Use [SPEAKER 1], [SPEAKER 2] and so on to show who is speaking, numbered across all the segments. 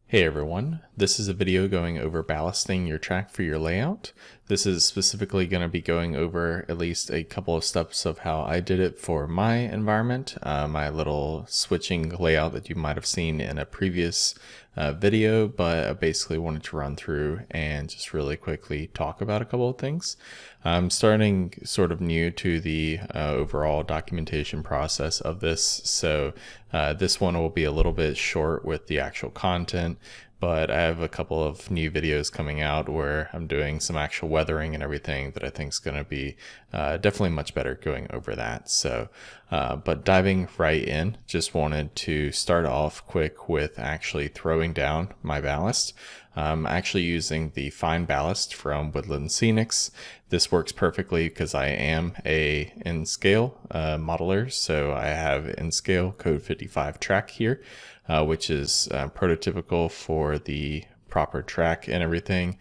[SPEAKER 1] Hey everyone, this is a video going over ballasting your track for your layout. This is specifically going to be going over at least a couple of steps of how I did it for my environment, my little switching layout that you might have seen in a previous video, but I basically wanted to run through and just really quickly talk about a couple of things. I'm starting sort of new to the overall documentation process of this, so this one will be a little bit short with the actual content, but I have a couple of new videos coming out where I'm doing some actual weathering and everything that I think is going to be definitely much better going over that. So, but diving right in, just wanted to start off quick with actually throwing down my ballast. I'm actually using the fine ballast from Woodland Scenics. This works perfectly because I am a N-scale modeler, so I have N-scale code 55 track here, which is prototypical for the proper track and everything.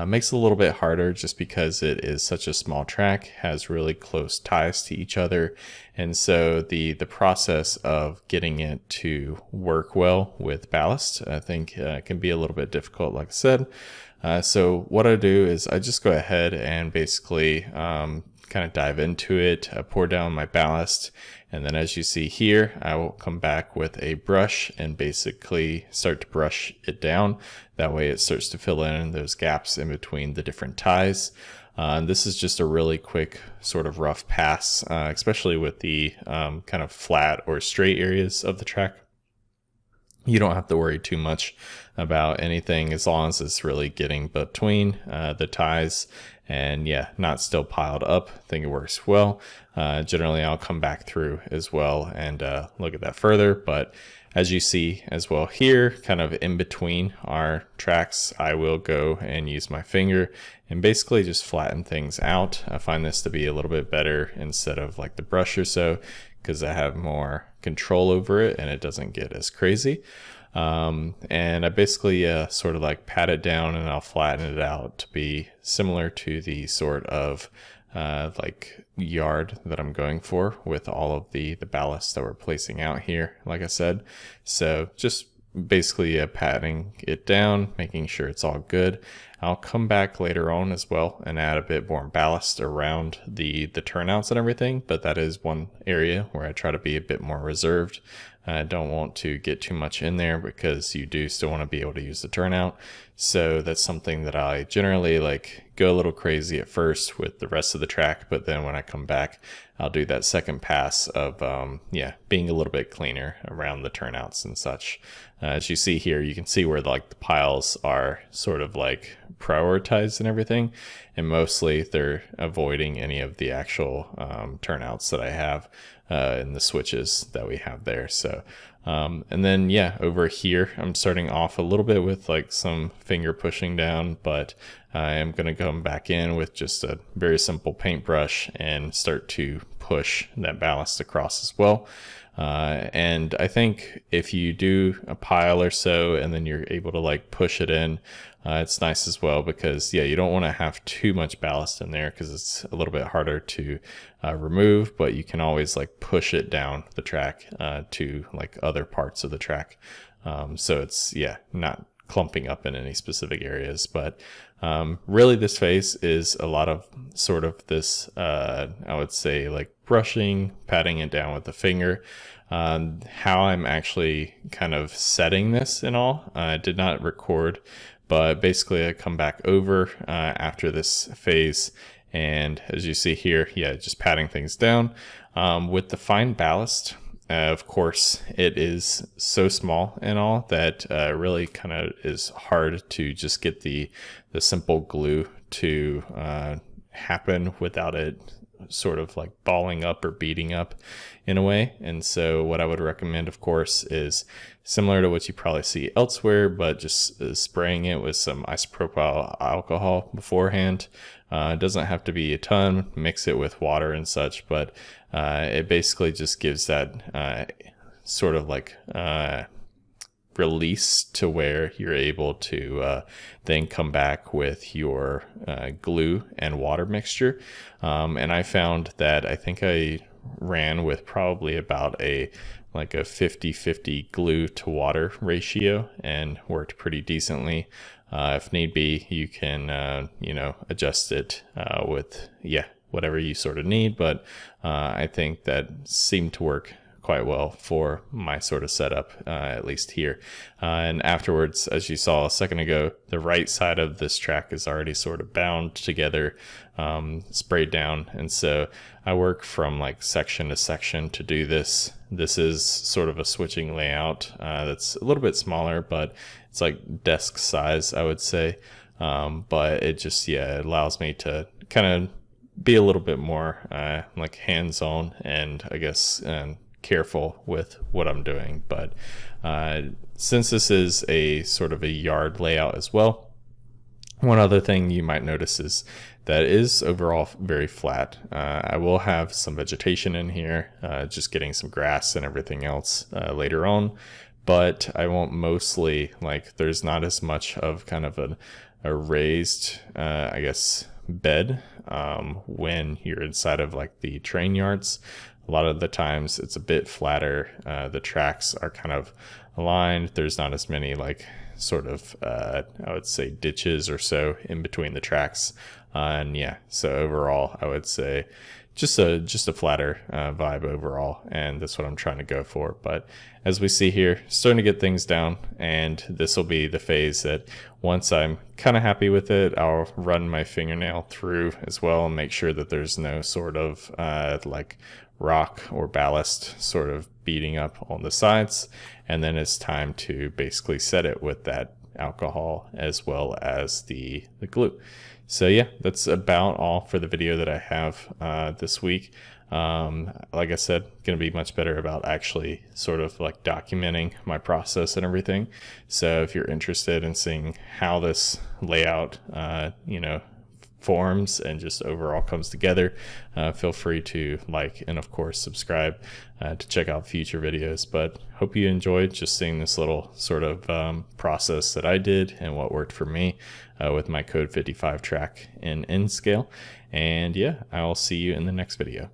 [SPEAKER 1] Makes it a little bit harder just because it is such a small track, has really close ties to each other, and so the process of getting it to work well with ballast I think can be a little bit difficult, like I said. So what I do is I just go ahead and basically kind of dive into it, pour down my ballast, and then as you see here, I will come back with a brush and basically start to brush it down. That way it starts to fill in those gaps in between the different ties. This is just a really quick sort of rough pass, especially with the kind of flat or straight areas of the track. You don't have to worry too much about anything as long as it's really getting between the ties and yeah, not still piled up. I think it works well. Generally, I'll come back through as well and look at that further. But as you see as well here, kind of in between our tracks, I will go and use my finger and basically just flatten things out. I find this to be a little bit better instead of like the brush or so, because I have more control over it and it doesn't get as crazy. And I basically sort of like pat it down and I'll flatten it out to be similar to the sort of like yard that I'm going for with all of the ballast that we're placing out here, like I said. So just basically patting it down, making sure it's all good. I'll come back later on as well and add a bit more ballast around the turnouts and everything, but that is one area where I try to be a bit more reserved. I don't want to get too much in there because you do still want to be able to use the turnout. So that's something that I generally like go a little crazy at first with the rest of the track, but then when I come back, I'll do that second pass of being a little bit cleaner around the turnouts and such. As you see here, you can see where like the piles are sort of like prioritized and everything, and mostly they're avoiding any of the actual turnouts that I have in the switches that we have there. So and then yeah, over here I'm starting off a little bit with like some finger pushing down, but I am going to come back in with just a very simple paintbrush and start to push that ballast across as well. And I think if you do a pile or so and then you're able to like push it in, it's nice as well, because yeah, you don't want to have too much ballast in there because it's a little bit harder to remove, but you can always like push it down the track to like other parts of the track. So it's not clumping up in any specific areas, but really this phase is a lot of sort of this I would say like brushing, patting it down with the finger. How I'm actually kind of setting this and all, I did not record, but basically I come back over after this phase, and as you see here, just patting things down with the fine ballast. Of course, it is so small and all that really kind of is hard to just get the simple glue to happen without it sort of like balling up or beating up in a way. And so what I would recommend, of course, is similar to what you probably see elsewhere, but just spraying it with some isopropyl alcohol beforehand. It doesn't have to be a ton. Mix it with water and such, but it basically just gives that sort of like release to where you're able to then come back with your glue and water mixture. And I found that I think I ran with probably about a like a 50-50 glue to water ratio and worked pretty decently. If need be, you can, adjust it with, whatever you sort of need. But I think that seemed to work quite well for my sort of setup, at least here. And afterwards, as you saw a second ago, the right side of this track is already sort of bound together, sprayed down. And so I work from like section to section to do this. This is sort of a switching layout that's a little bit smaller, but it's like desk size, I would say. But it just, it allows me to kind of be a little bit more like hands-on and I guess careful with what I'm doing. But since this is a sort of a yard layout as well, one other thing you might notice is that it is overall very flat. I will have some vegetation in here, just getting some grass and everything else later on, but I won't mostly, like, there's not as much of kind of a raised, I guess, bed when you're inside of like the train yards. A lot of the times it's a bit flatter. The tracks are kind of aligned. There's not as many like sort of, I would say, ditches or so in between the tracks. So overall, I would say just a flatter vibe overall, and that's what I'm trying to go for. But as we see here, starting to get things down, and this will be the phase that once I'm kind of happy with it, I'll run my fingernail through as well and make sure that there's no sort of like rock or ballast sort of beating up on the sides. And then it's time to basically set it with that alcohol as well as the glue. So that's about all for the video that I have this week. Like I said, going to be much better about actually sort of like documenting my process and everything. So if you're interested in seeing how this layout, forms and just overall comes together, feel free to like and of course subscribe to check out future videos. But hope you enjoyed just seeing this little sort of process that I did and what worked for me with my Code 55 track in N scale. And I'll see you in the next video.